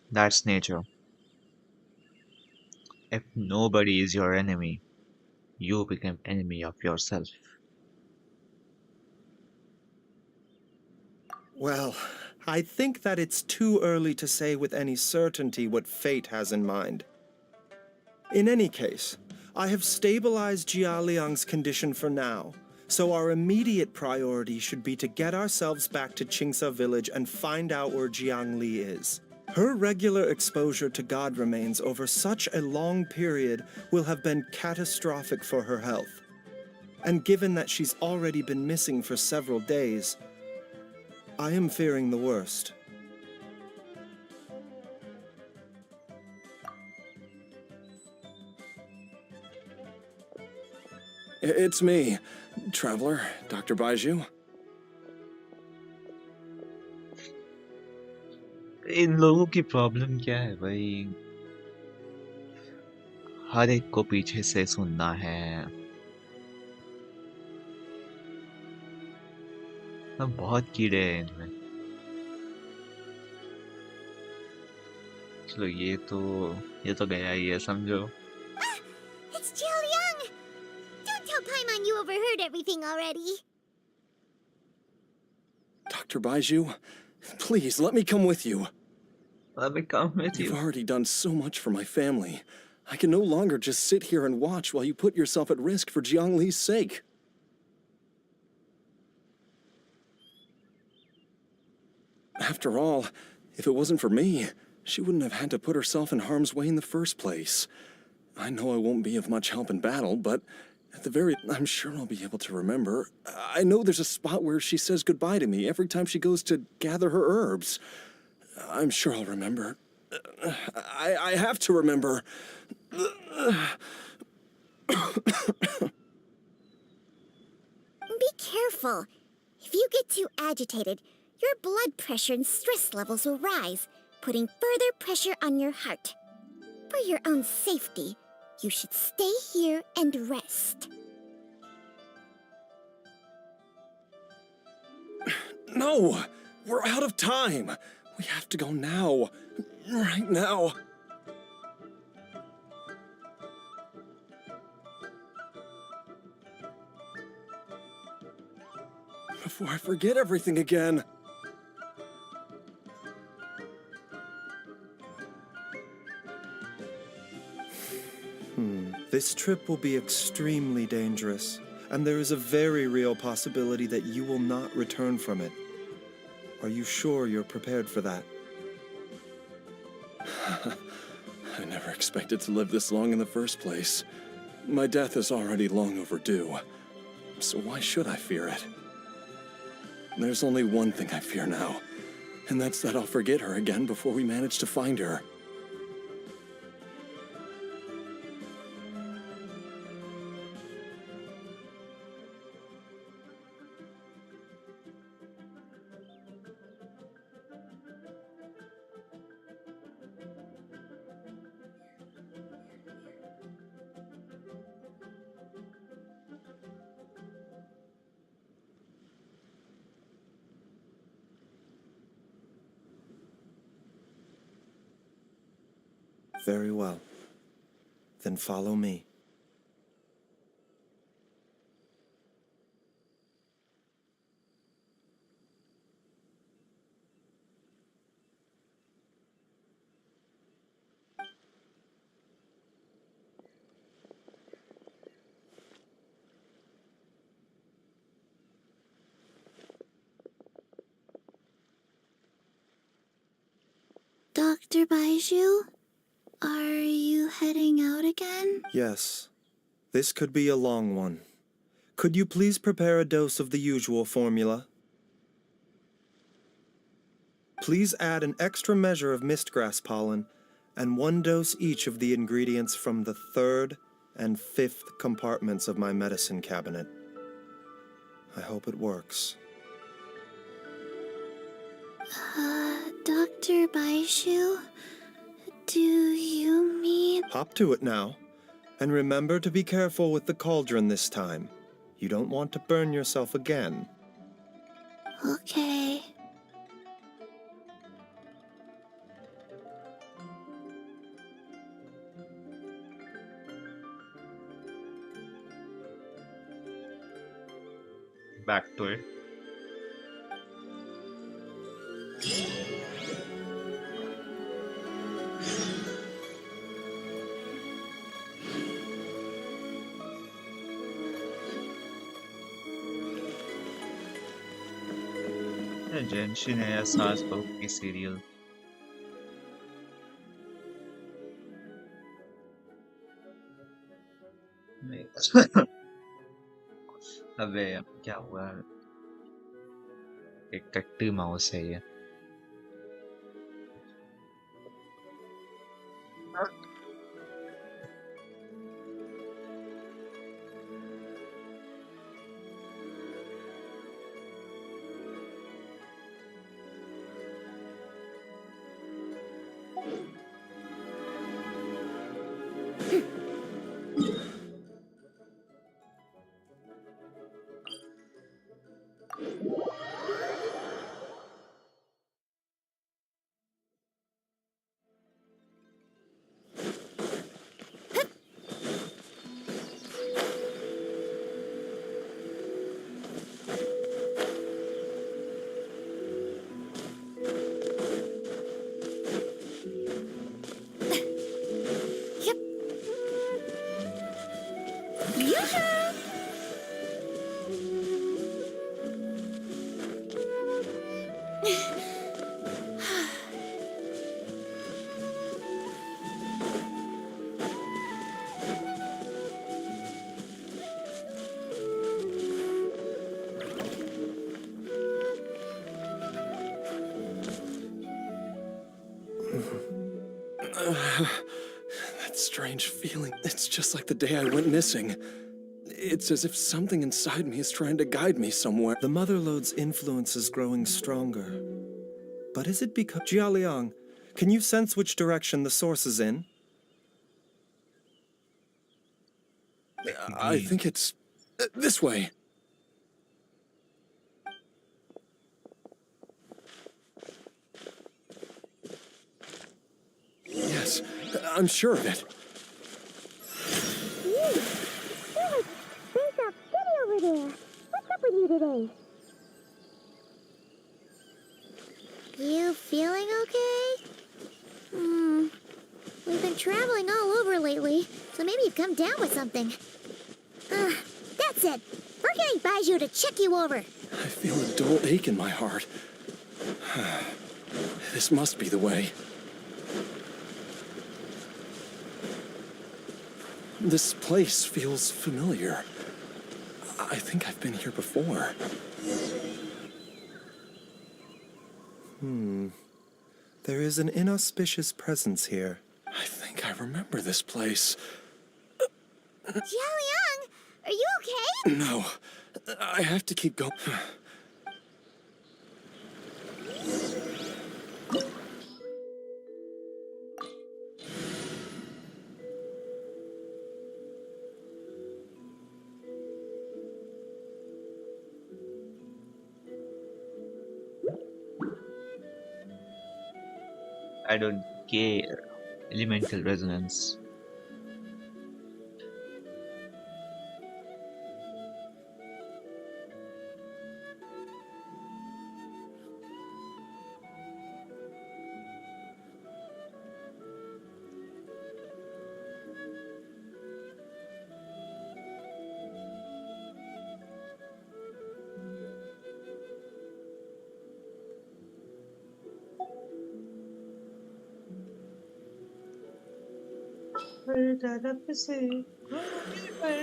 That's nature. If nobody is your enemy, you become enemy of yourself. Well, I think that it's too early to say with any certainty what fate has in mind. In any case, I have stabilized Jia Liang's condition for now, so our immediate priority should be to get ourselves back to Qingsa village and find out where Jiang Li is. Her regular exposure to god remains over such a long period will have been catastrophic for her health. And given that she's already been missing for several days, I am fearing the worst. It's me, Traveler, Dr. Baiju. इन लोगों की problem क्या है भाई? हर एक को पीछे से सुनना है। हम बहुत कीड़े हैं इनमें। चलो ये तो गया ही है समझो। It's Jialiang! Don't tell Paimon you overheard everything already. Dr. Baiju, please let me come with you. Let me come with You've you. already done so much for my family. I can no longer just sit here and watch while you put yourself at risk for Jiang Li's sake. After all, if it wasn't for me, she wouldn't have had to put herself in harm's way in the first place. I know I won't be of much help in battle, but at the very, I'm sure I'll be able to remember. I know there's a spot where she says goodbye to me every time she goes to gather her herbs. I'm sure I'll remember. I have to remember. Be careful. If you get too agitated, your blood pressure and stress levels will rise, putting further pressure on your heart. For your own safety, you should stay here and rest. No! We're out of time! We have to go now. Right now. Before I forget everything again. This trip will be extremely dangerous, and there is a very real possibility that you will not return from it. Are you sure you're prepared for that? I never expected to live this long in the first place. My death is already long overdue. So why should I fear it? There's only one thing I fear now, and that's that I'll forget her again before we manage to find her. Very well. Then follow me. Dr. Baiju, are you heading out again? Yes. This could be a long one. Could you please prepare a dose of the usual formula? Please add an extra measure of mistgrass pollen and 1 dose each of the ingredients from the 3rd and 5th compartments of my medicine cabinet. I hope it works. Dr. Baiju, do you mean... Hop to it now. And remember to be careful with the cauldron this time. You don't want to burn yourself again. Okay. back to it. जेंशिन है या सास बहू की serial अबे क्या हुआ एक कट्टी माउस है ये That strange feeling. It's just like the day I went missing. It's as if something inside me is trying to guide me somewhere. The Motherlode's influence is growing stronger. But is it because... Jialiang, can you sense which direction the source is in? I think it's this way. Yes, I'm sure of it. There's a kitty over there. What's up with you today? You feeling okay? We've been traveling all over lately, so maybe you've come down with something. That's it. We're getting Baiju to check you over. I feel a dull ache in my heart. This must be the way. This place feels familiar. I think I've been here before. There is an inauspicious presence here. I think I remember this place. Jialiang, are you okay? No, I have to keep going. I don't care. Elemental resonance.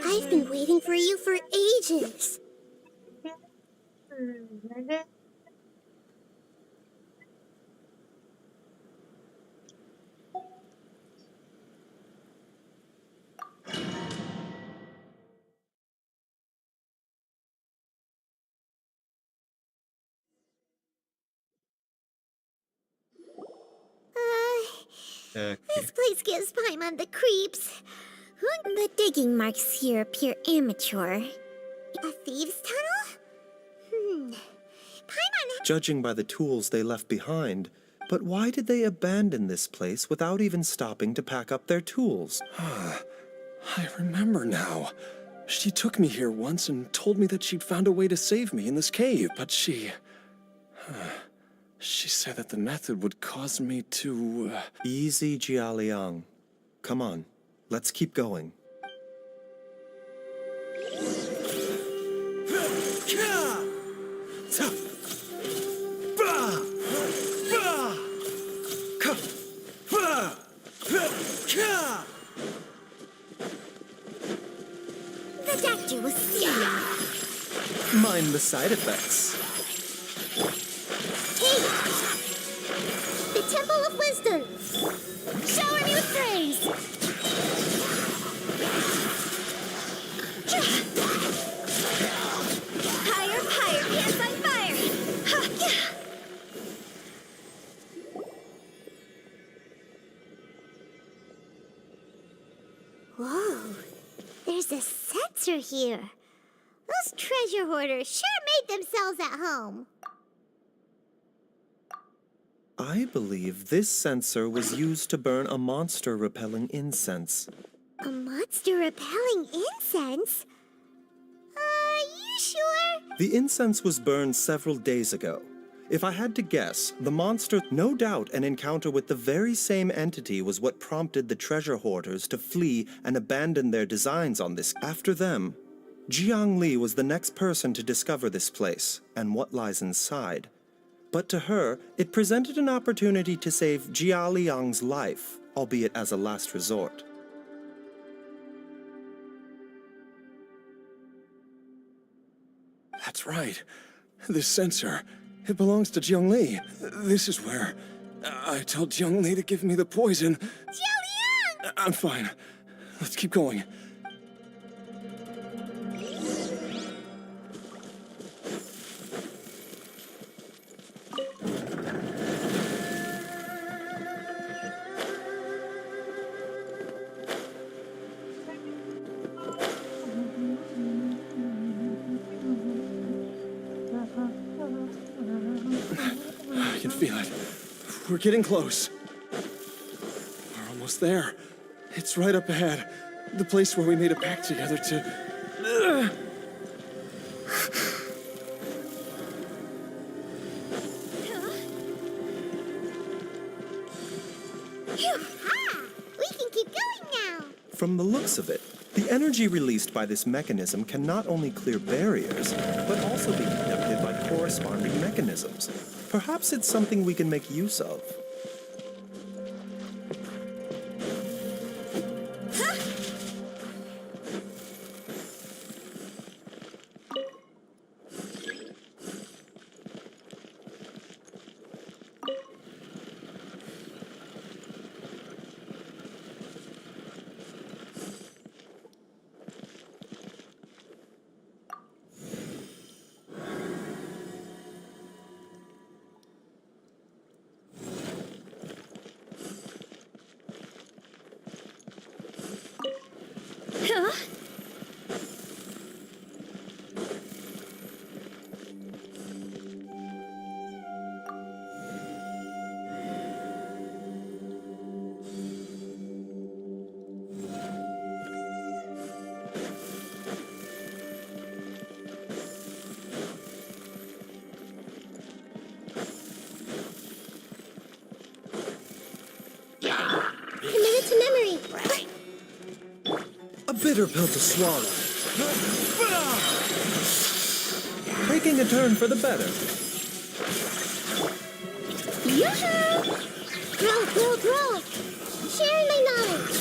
I've been waiting for you for ages. Okay. This place gives Paimon the creeps. The digging marks here appear amateur. A thieves' tunnel? Paimon... Judging by the tools they left behind, but why did they abandon this place without even stopping to pack up their tools? I remember now. She took me here once and told me that she'd found a way to save me in this cave, but she said that the method would cause me to... Easy, Jialiang. Come on, let's keep going. The doctor will see you. Mind the side effects. Hey! The Temple of Wisdom! Shower me with praise! Higher, higher, pants on fire! Ha! Whoa, there's a sensor here. Those treasure hoarders sure made themselves at home. I believe this sensor was used to burn a monster-repelling incense. A monster repelling incense? You sure? The incense was burned several days ago. If I had to guess, the monster, no doubt an encounter with the very same entity was what prompted the treasure hoarders to flee and abandon their designs on this. After them, Jiang Li was the next person to discover this place and what lies inside. But to her, it presented an opportunity to save Jia Liang's life, albeit as a last resort. That's right. This sensor, it belongs to Jiang Li. This is where I told Jiang Li to give me the poison. Jialiang! I'm fine. Let's keep going. I can feel it. We're getting close. We're almost there. It's right up ahead. The place where we made a pact together to... We can keep going now. From the looks of it, the energy released by this mechanism can not only clear barriers, but also be conducted by corresponding mechanisms. Perhaps it's something we can make use of. Commit it to memory. A bitter pill to swallow. Taking a turn for the better. Yoo-hoo! Grow, grow, grow! Sharing my knowledge.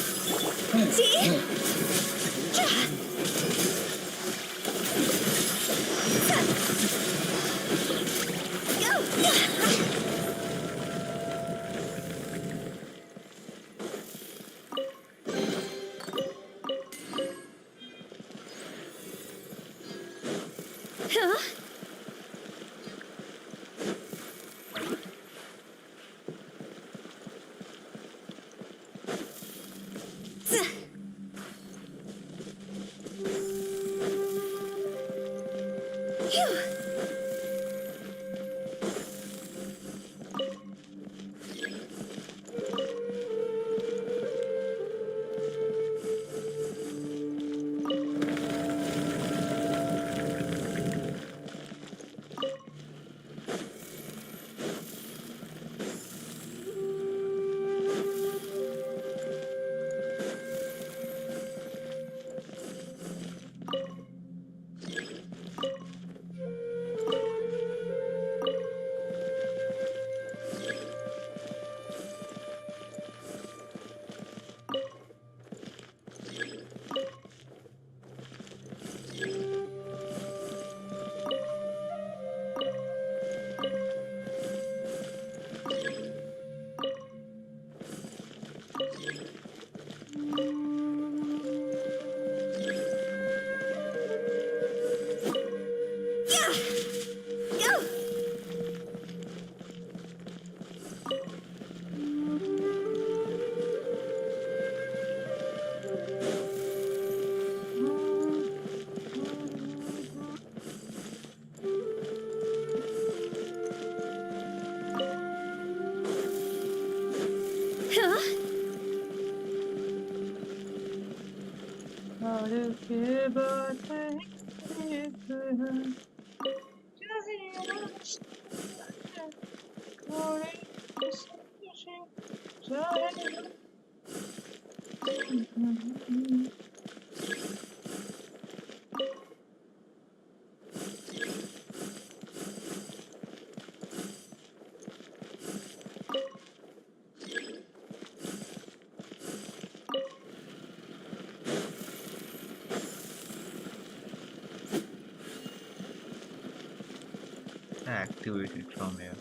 Activated from here.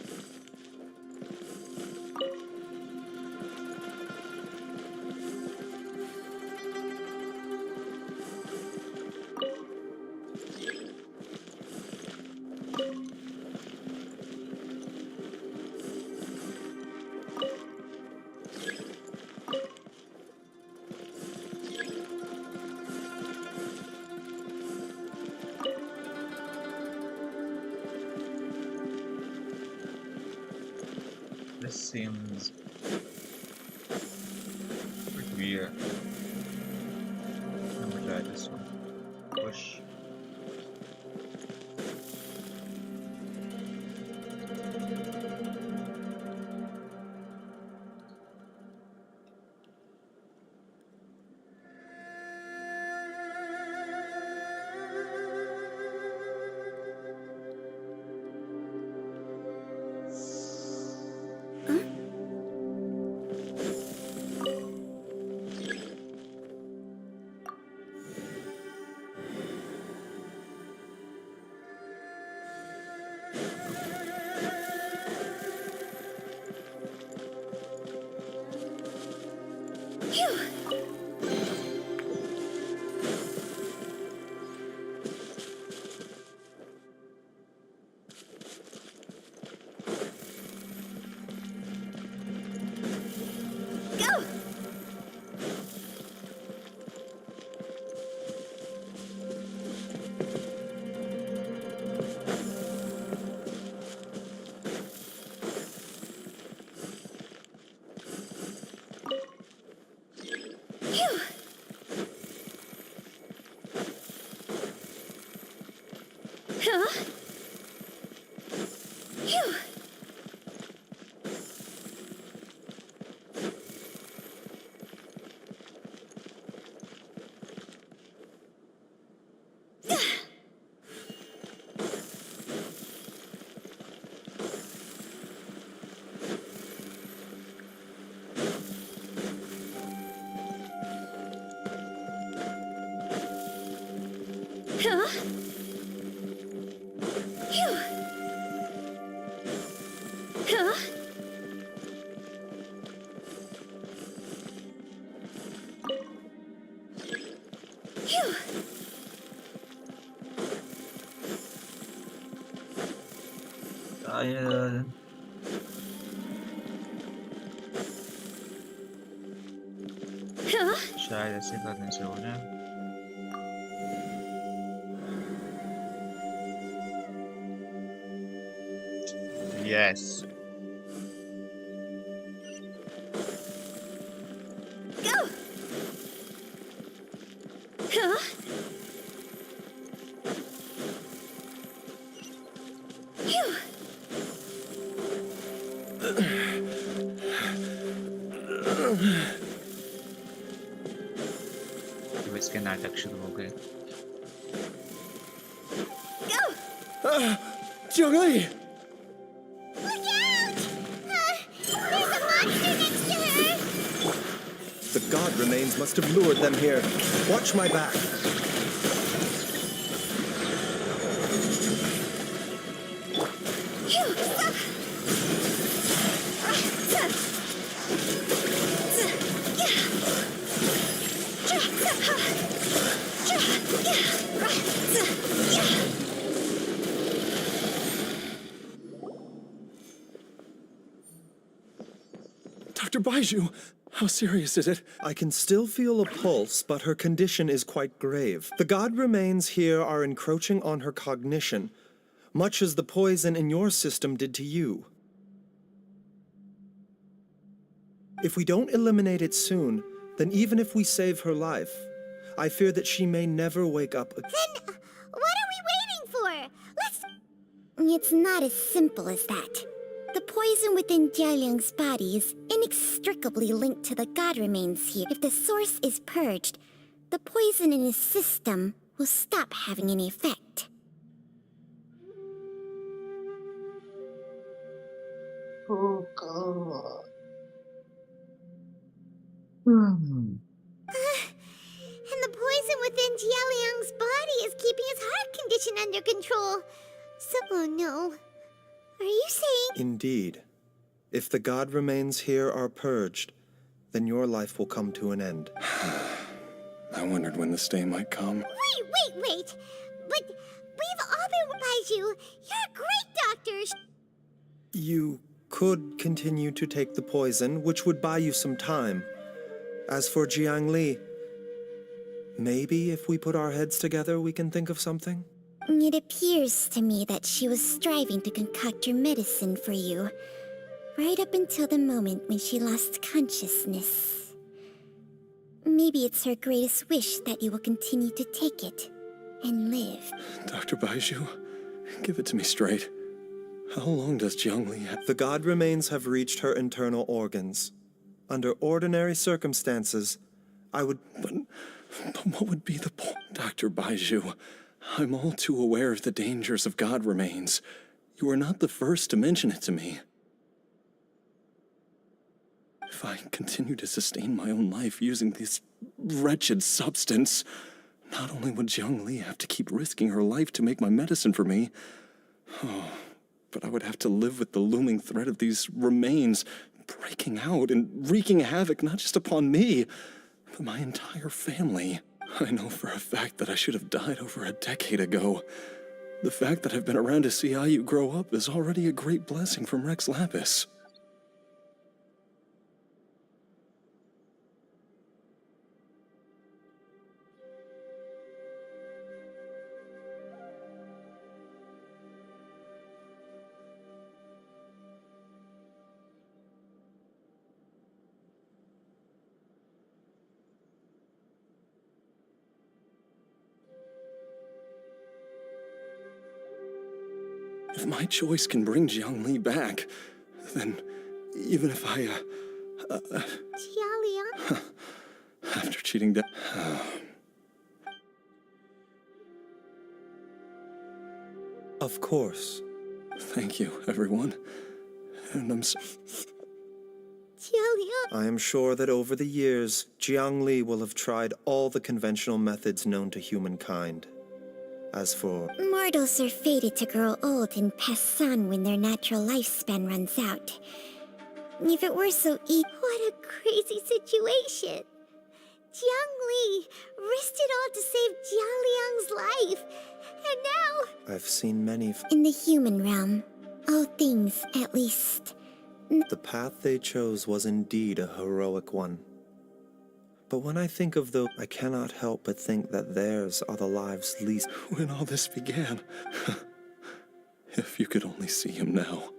This seems a bit weird. Let me try this one. Push. Huh? Phew. Huh? Phew. शायद Huh? शायद ऐसे करने से हो जाए. Yes. Go! Huh? Phew. तो इसके नाटक शुरू हो गए. Go! Jiangli! Look out! There's a monster next to her! The god remains must have lured them here. Watch my back. Phew. Dr. Baiju, how serious is it? I can still feel a pulse, but her condition is quite grave. The god remains here are encroaching on her cognition, much as the poison in your system did to you. If we don't eliminate it soon, then even if we save her life, I fear that she may never wake up again. Then, what are we waiting for? It's not as simple as that. The poison within Jialiang's body is inextricably linked to the god remains here. If the source is purged, the poison in his system will stop having any effect. Oh God. And the poison within Jialiang's body is keeping his heart condition under control. So, oh no. Are you saying... Indeed. If the god remains here are purged, then your life will come to an end. I wondered when this day might come. Wait! But we've all been with you. You're great doctors. You could continue to take the poison, which would buy you some time. As for Jiang Li, maybe if we put our heads together, we can think of something? It appears to me that she was striving to concoct your medicine for you, right up until the moment when she lost consciousness. Maybe it's her greatest wish that you will continue to take it and live. Dr. Baiju, give it to me straight. How long does Jiangli have? The god remains have reached her internal organs. Under ordinary circumstances, I would... But what would be the point? Dr. Baiju, I'm all too aware of the dangers of god remains. You are not the first to mention it to me. If I continue to sustain my own life using this wretched substance, not only would Jiangli have to keep risking her life to make my medicine for me, but I would have to live with the looming threat of these remains breaking out and wreaking havoc not just upon me, but my entire family. I know for a fact that I should have died over a decade ago. The fact that I've been around to see how you grow up is already a great blessing from Rex Lapis. If my choice can bring Jiangli back, then even if I, Jialiang? after cheating death... Of course. Thank you, everyone. And I'm so... Jialiang? I am sure that over the years, Jiang Li will have tried all the conventional methods known to humankind. As for Mortals are fated to grow old and pass on when their natural lifespan runs out. If it were so what a crazy situation! Jiang Li risked it all to save Jia Liang's life, and now... I've seen many. In the human realm, all things, at least. The path they chose was indeed a heroic one. But when I think of those, I cannot help but think that theirs are the lives least. When all this began, if you could only see him now.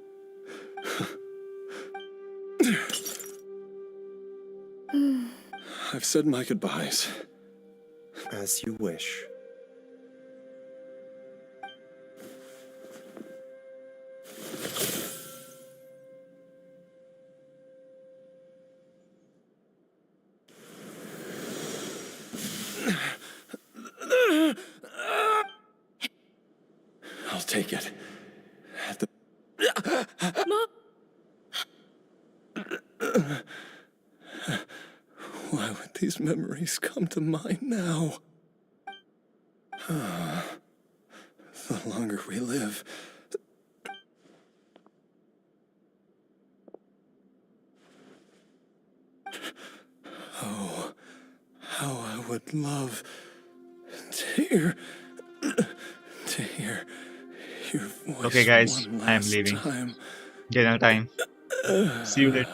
I've said my goodbyes. As you wish. I'll take it. At the... Mom! Why would these memories come to mind now? The longer we live... Oh, how I would love to hear your voice Okay, guys, one I am last leaving. time. Dinner time. See you later.